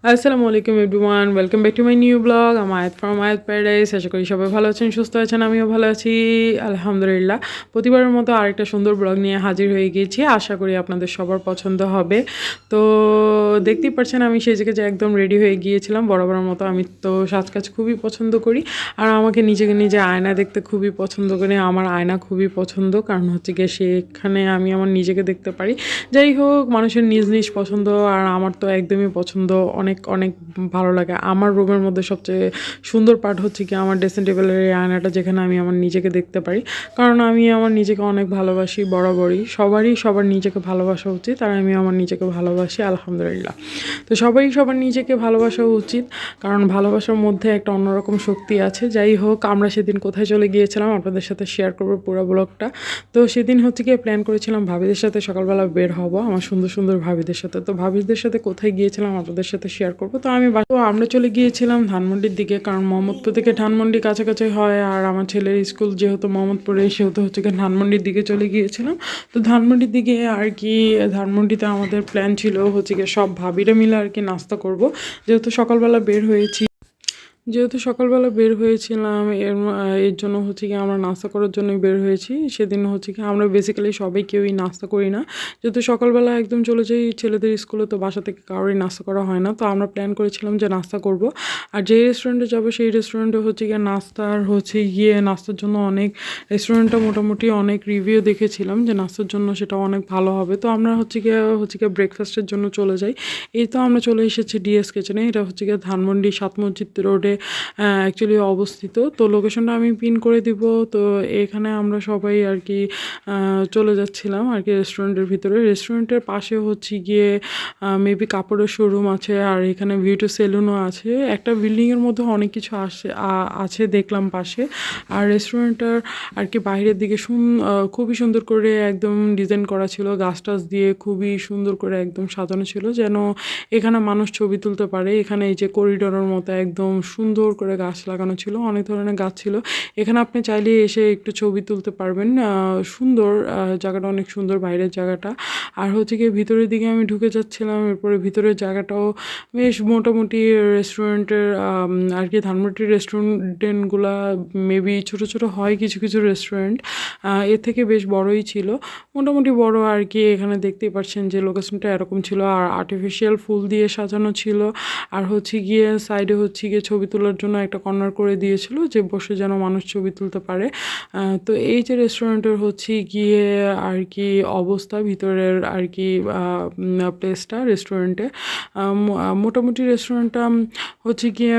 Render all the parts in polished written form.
আসসালামু আলাইকুম everyone, welcome back to my new blog. আমি আয়াত ফ্রম আয়াত প্যারাডাইস। আশা করি সবাই ভালো আছেন, সুস্থ আছেন, আমিও ভালো আছি আলহামদুলিল্লাহ। প্রতিবারের মতো আরেকটা সুন্দর ব্লগ নিয়ে হাজির হয়ে গিয়েছি। আশা করি আপনাদের সবার পছন্দ হবে। তো দেখতেই পাচ্ছেন আমি সেজে যে একদম রেডি হয়ে গিয়েছিলাম বরাবরের মতো। আমি তো সাজকাজ খুবই পছন্দ করি, আর আমাকে নিজেকে নিজে আয়না দেখতে খুবই পছন্দ করি। আমার আয়না খুবই পছন্দ, কারণ হচ্ছে গিয়ে সেখানে আমি আমার নিজেকে দেখতে পারি। যাই হোক, মানুষের নিজ নিজ পছন্দ, আর আমার তো একদমই পছন্দ। অনেক অনেক ভালো লাগে। আমার রুমের মধ্যে সবচেয়ে সুন্দর পার্ট হচ্ছে কি আমার ড্রেসিং টেবিলের এই আয়নাটা, যেখানে আমি আমার নিজেকে দেখতে পারি। কারণ আমি আমার নিজেকে অনেক ভালোবাসি বরাবরই। সবার নিজেকে ভালোবাসা উচিত, আর আমি আমার নিজেকে ভালোবাসি আলহামদুলিল্লাহ। তো সবার নিজেকে ভালোবাসা উচিত, কারণ ভালোবাসার মধ্যে একটা অন্যরকম শক্তি আছে। যাই হোক, আমরা সেদিন কোথায় চলে গিয়েছিলাম আপনাদের সাথে শেয়ার করবো পুরো ব্লগটা। তো সেদিন হচ্ছে গিয়ে প্ল্যান করেছিলাম ভাবিদের সাথে সকালবেলা বের হব, আমার সুন্দর সুন্দর ভাবিদের সাথে। তো ভাবিদের সাথে কোথায় গিয়েছিলাম আপনাদের সাথে শেয়ার করবো। তো আমরা চলে গিয়েছিলাম ধানমন্ডির দিকে, কারণ মোহাম্মদপুর থেকে ধানমন্ডি কাছাকাছি হয়, আর আমার ছেলের স্কুল যেহেতু মোহাম্মদপুরে, সেহেতু হচ্ছে গিয়ে ধানমন্ডির দিকে চলে গিয়েছিলাম। তো ধানমন্ডির দিকে আর কি, ধানমন্ডিতে আমাদের প্ল্যান ছিল হচ্ছে গিয়ে সব ভাবিরা মিলে আর কি নাস্তা করব। যেহেতু সকালবেলা বের হয়েছিলাম, এর জন্য হচ্ছে কি আমরা নাস্তা করার জন্যই বের হয়েছি। সেদিন হচ্ছে কি আমরা বেসিক্যালি সবাই কেউই নাস্তা করি না, যেহেতু সকালবেলা একদম চলে যাই ছেলেদের স্কুলে, তো বাসা থেকে কারোরই নাস্তা করা হয় না। তো আমরা প্ল্যান করেছিলাম যে নাস্তা করব, আর যে রেস্টুরেন্টে যাবো সেই রেস্টুরেন্টে হচ্ছে গিয়ে নাস্তার জন্য অনেক রেস্টুরেন্টটা মোটামুটি অনেক রিভিউ দেখেছিলাম যে নাস্তার জন্য সেটা অনেক ভালো হবে। তো আমরা হচ্ছে গিয়ে ব্রেকফাস্টের জন্য চলে যাই। এই তো আমরা চলে এসেছি ডিএস কিচেনে। এটা হচ্ছে গিয়ে ধানমন্ডি ৭ মসজিদ রোডে অ্যাকচুয়ালি অবস্থিত। তো লোকেশনটা আমি পিন করে দিব। তো এখানে আমরা সবাই আর কি চলে যাচ্ছিলাম আর কি রেস্টুরেন্টের ভিতরে। রেস্টুরেন্টের পাশে হচ্ছে গিয়ে মেবি কাপড়ের শোরুম আছে, আর এখানে বিউটি সেলুনও আছে। একটা বিল্ডিংয়ের মধ্যে অনেক কিছু আছে দেখলাম পাশে। আর রেস্টুরেন্টটার আর কি বাইরের দিকে খুবই সুন্দর করে একদম ডিজাইন করা ছিল, গাছ টাছ দিয়ে খুবই সুন্দর করে একদম সাজানো ছিল, যেন এখানে মানুষ ছবি তুলতে পারে। এখানে এই যে করিডোরের মতো একদম সুন্দর করে গাছ লাগানো ছিল, অনেক ধরনের গাছ ছিল। এখানে আপনি চাইলে এসে একটু ছবি তুলতে পারবেন। সুন্দর, জায়গাটা অনেক সুন্দর, বাইরের জায়গাটা। আর হচ্ছে গিয়ে ভিতরের দিকে আমি ঢুকে যাচ্ছিলাম, এরপরে ভিতরের জায়গাটাও বেশ মোটামুটি রেস্টুরেন্টের আর কি ধানমন্ডির রেস্টুরেন্টগুলা মেবি ছোট ছোট হয় কিছু কিছু রেস্টুরেন্ট, এর থেকে বেশ বড়ই ছিল, মোটামুটি বড় আর কি। এখানে দেখতেই পাচ্ছেন যে লোকেশনটা এরকম ছিল, আর আর্টিফিশিয়াল ফুল দিয়ে সাজানো ছিল। আর হচ্ছে গিয়ে সাইডে হচ্ছে গিয়ে ছবি তোলার জন্য একটা কর্নার করে দিয়েছিল, যে বসে যেন মানুষ ছবি তুলতে পারে। তো এই যে রেস্টুরেন্টের হচ্ছে গিয়ে আর কি অবস্থা ভিতরের আর কি প্লেসটা রেস্টুরেন্টে, মোটামুটি রেস্টুরেন্টটা হচ্ছে গিয়ে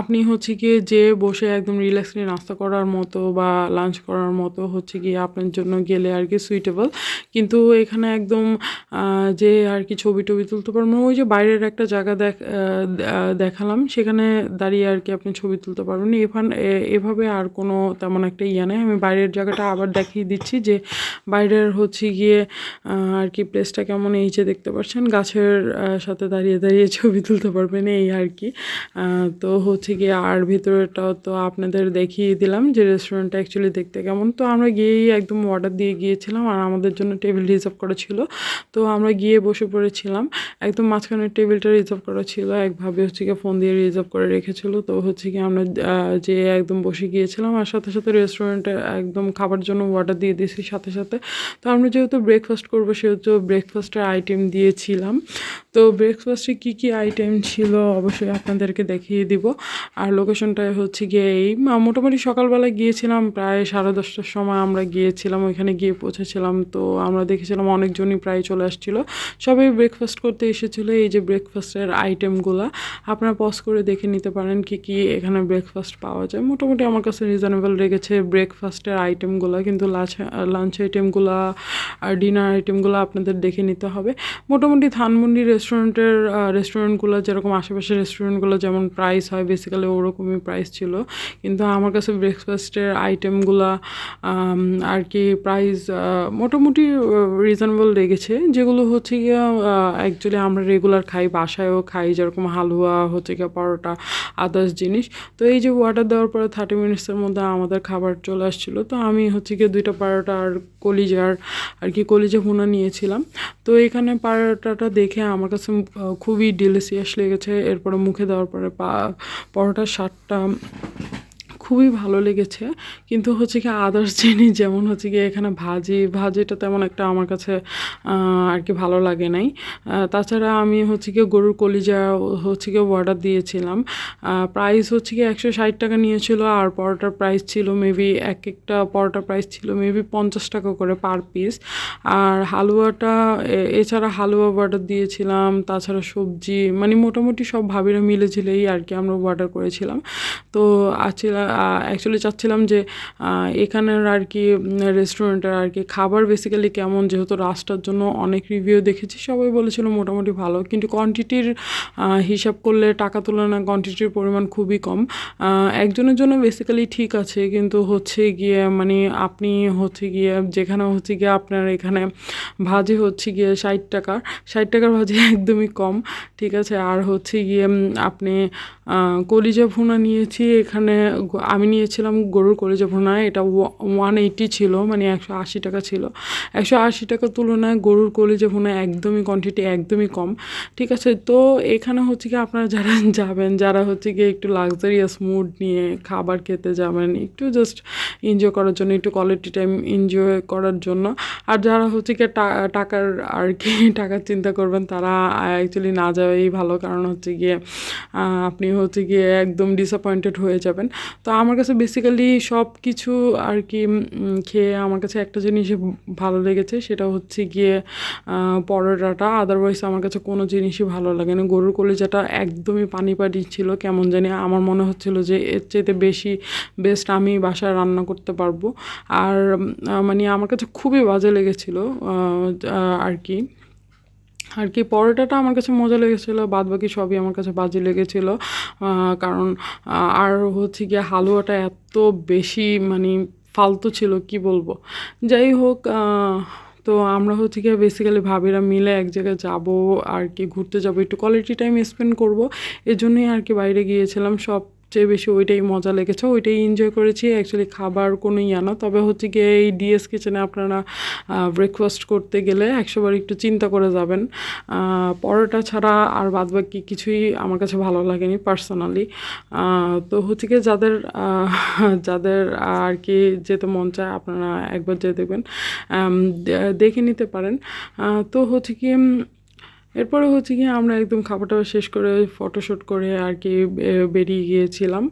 আপনি হচ্ছে গিয়ে যে বসে একদম রিল্যাক্সলি নাস্তা করার মতো বা লাঞ্চ করার মতো হচ্ছে গিয়ে আপনার জন্য গেলে আর কি সুইটেবল। কিন্তু এখানে একদম যে আর কি ছবি টবি তুলতে পারবেন, ওই যে বাইরের একটা জায়গা দেখালাম, সেখানে দাঁড়িয়ে আর কি আপনি ছবি তুলতে পারবেন। এভাবে আর কোনো তেমন একটা ইয়ে নেই। আমি বাইরের জায়গাটা আবার দেখিয়ে দিচ্ছি, যে বাইরের হচ্ছে গিয়ে আর কি প্লেসটা কেমন। এই যে দেখতে পাচ্ছেন গাছের সাথে দাঁড়িয়ে দাঁড়িয়ে ছবি তুলতে পারবেন, এই আর কি। তো হচ্ছে গিয়ে আর ভিতরেটাও তো আপনাদের দেখিয়ে দিলাম যে রেস্টুরেন্টটা অ্যাকচুয়ালি দেখতে কেমন। তো আমরা গিয়েই একদম অর্ডার দিয়ে গিয়েছিলাম, আর আমাদের জন্য টেবিল রিজার্ভ করা ছিল। তো আমরা গিয়ে বসে পড়েছিলাম, একদম মাঝখানের টেবিলটা রিজার্ভ করা ছিল, একভাবে হচ্ছে গিয়ে ফোন দিয়ে রিজার্ভ করে রেখেছিল। তো হচ্ছে গিয়ে আমরা যে একদম বসে গিয়েছিলাম, আর সাথে সাথে রেস্টুরেন্টে একদম খাবার জন্য অর্ডার দিয়ে দিয়েছি সাথে সাথে। তো আমরা যেহেতু ব্রেকফাস্ট করবো, সেহেতু ব্রেকফাস্টের আইটেম দিয়েছিলাম। তো ব্রেকফাস্টে কী কী আইটেম ছিল অবশ্যই আপনাদেরকে দেখিয়ে দিব। আর লোকেশনটায় হচ্ছে গিয়ে এই মোটামুটি সকালবেলায় গিয়েছিলাম, প্রায় 10:30টার সময় আমরা গিয়েছিলাম, ওইখানে গিয়ে পৌঁছেছিলাম। তো আমরা দেখেছিলাম অনেকজনই প্রায় চলে আসছিলো, সবাই ব্রেকফাস্ট করতে এসেছিলো। এই যে ব্রেকফাস্টের আইটেমগুলো আপনারা পজ করে দেখে নিতে পারেন কি কি এখানে ব্রেকফাস্ট পাওয়া যায়। মোটামুটি আমার কাছে রিজনেবল লেগেছে ব্রেকফাস্টের আইটেমগুলো, কিন্তু লাঞ্চ আইটেমগুলো আর ডিনার আইটেমগুলো আপনাদের দেখে নিতে হবে। মোটামুটি ধানমন্ডি রেস্টুরেন্টগুলো যেরকম আশেপাশের রেস্টুরেন্টগুলো যেমন প্রাইস হয় বেসিক্যালি ওরকমই প্রাইস ছিল, কিন্তু আমার কাছে ব্রেকফাস্টের আইটেমগুলো আর কি প্রাইস মোটামুটি রিজনেবল লেগেছে। যেগুলো হচ্ছে গিয়ে অ্যাকচুয়ালি আমরা রেগুলার খাই, বাসায়ও খাই, যেরকম হালুয়া হচ্ছে গিয়ে পরোটা আদার্স জিনিস। তো এই যে অর্ডার দেওয়ার পরে 30 মিনিটসের মধ্যে আমাদের খাবার চলে আসছিলো। তো আমি হচ্ছে গিয়ে 2টা পরোটা আর কলিজার আর কি কলিজা ভুনা নিয়েছিলাম। তো এখানে পরোটাটা দেখে আমার কাছে খুবই ডিলিশিয়াস লেগেছে। এরপরে মুখে দেওয়ার পরে পরোটার স্বাদটা খুবই ভালো লেগেছে। কিন্তু হচ্ছে কি আদার্স জিনিস যেমন হচ্ছে গিয়ে এখানে ভাজিটা তেমন একটা আমার কাছে আর কি ভালো লাগে নাই। তাছাড়া আমি হচ্ছে গিয়ে গরুর কলিজা হচ্ছে গিয়ে অর্ডার দিয়েছিলাম। প্রাইস হচ্ছে গিয়ে 160 টাকা নিয়েছিল, আর পরোটার প্রাইস ছিল মেবি একটা পরোটার প্রাইস ছিল মেবি 50 টাকা করে পার পিস। আর হালুয়াটা এছাড়া হালুয়া অর্ডার দিয়েছিলাম, তাছাড়া সবজি মানে মোটামুটি সব ভাবিরা মিলেঝিলেই আর কি আমরা অর্ডার করেছিলাম। তো অ্যাকচুয়ালি চাচ্ছিলাম যে এখানের আর কি রেস্টুরেন্টের আর কি খাবার বেসিক্যালি কেমন, যেহেতু রাস্তার জন্য অনেক রিভিউ দেখেছি, সবাই বলেছিল মোটামুটি ভালো, কিন্তু কোয়ান্টিটির হিসাব করলে টাকা তুলনায় কোয়ান্টিটির পরিমাণ খুবই কম। একজনের জন্য বেসিক্যালি ঠিক আছে, কিন্তু হচ্ছে গিয়ে মানে আপনি হচ্ছে গিয়ে যেখানে হচ্ছে গিয়ে আপনার এখানে ভাজি হচ্ছে গিয়ে 60 টাকার ভাজি একদমই কম, ঠিক আছে। আর হচ্ছে গিয়ে আপনি কলিজা ভুনা নিয়েছি এখানে, আমি নিয়েছিলাম গরুর কলিজা ভুনা, এটা 180 ছিল, মানে 180 টাকা ছিল। 180 টাকার তুলনায় গরুর কলিজা ভুনা একদমই কোয়ান্টিটি একদমই কম, ঠিক আছে। তো এখানে হচ্ছে কি আপনারা যারা যাবেন, যারা হচ্ছে গিয়ে একটু লাক্সারিয়াস মুড নিয়ে খাবার খেতে যাবেন, একটু জাস্ট এনজয় করার জন্য, একটু কোয়ালিটি টাইম এনজয় করার জন্য, আর যারা হচ্ছে গিয়ে টাকার আর কি টাকার চিন্তা করবেন, তারা অ্যাকচুয়ালি না যাওয়াই ভালো। কারণ হচ্ছে গিয়ে আপনি হচ্ছে গিয়ে একদম ডিসঅ্যাপয়েন্টেড হয়ে যাবেন। তো আমার কাছে বেসিক্যালি সব কিছু আর কি খেয়ে আমার কাছে একটা জিনিসই ভালো লেগেছে, সেটা হচ্ছে গিয়ে পরোটাটা। আদারওয়াইজ আমার কাছে কোনো জিনিসই ভালো লাগে না। গরুর কলিজাটা একদমই পানি ছিল, কেমন জানি আমার মনে হচ্ছিল যে এর চাইতে বেস্ট আমি বাসায় রান্না করতে পারবো। আর মানে আমার কাছে খুবই বাজে লেগেছিল আর কি পরোটাটা আমার কাছে মজা লেগেছিলো, বাদবাকি সবই আমার কাছে বাজে লেগেছিলো। কারণ আর হচ্ছে গিয়ে হালুয়াটা এত বেশি মানে ফালতু ছিল, কি বলবো। যাই হোক, তো আমরা হচ্ছে গিয়ে বেসিক্যালি ভাবিরা মিলে এক জায়গায় যাব আর কি, ঘুরতে যাব, একটু কোয়ালিটি টাইম স্পেন্ড করব, এজন্যই আর কি বাইরে গিয়েছিলাম। সবচেয়ে বেশি ওইটাই মজা লেগেছে, ওইটাই এনজয় করেছি। অ্যাকচুয়ালি খাবার কোনো না, তবে হচ্ছে গিয়ে এই ডিএস কিচেনে আপনারা ব্রেকফাস্ট করতে গেলে 100বার একটু চিন্তা করে যাবেন। পরোটা ছাড়া আর বাদবাকি কিছুই আমার কাছে ভালো লাগেনি পার্সোনালি। তো হচ্ছে গিয়ে যাদের আর কি যেতে মন চায়, আপনারা একবার যেতে দেখবেন, দেখে নিতে পারেন। তো হচ্ছে কি এরপরে হচ্ছে গিয়ে আমরা একদম খাবারটা শেষ করে ফটোশ্যুট করে আর কি বেরিয়ে গিয়েছিলাম।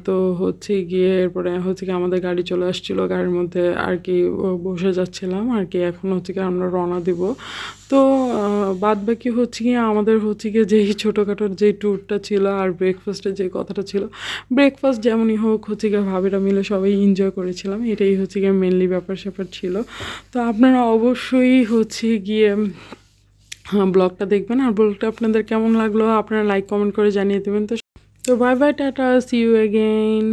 তো হচ্ছে গিয়ে এরপরে হচ্ছে কি আমাদের গাড়ি চলে আসছিলো, গাড়ির মধ্যে আর কি বসে যাচ্ছিলাম আর কি। এখন হচ্ছে কি আমরা রওনা দিব। তো বাদ বাকি হচ্ছে গিয়ে আমাদের হচ্ছে গিয়ে যেই ছোটোখাটোর যে ট্যুরটা ছিল আর ব্রেকফাস্টের যে কথাটা ছিল, ব্রেকফাস্ট যেমনই হোক হচ্ছে গিয়ে ভাবিরা মিলে সবাই এনজয় করেছিলাম, এটাই হচ্ছে গিয়ে মেনলি ব্যাপার ছিল। তো আপনারা অবশ্যই হচ্ছে গিয়ে ব্লগটা দেখবেন, আর ব্লগটা আপনাদের কেমন লাগলো আপনারা লাইক কমেন্ট করে জানিয়ে দেবেন। তো bye bye, tata, see you again.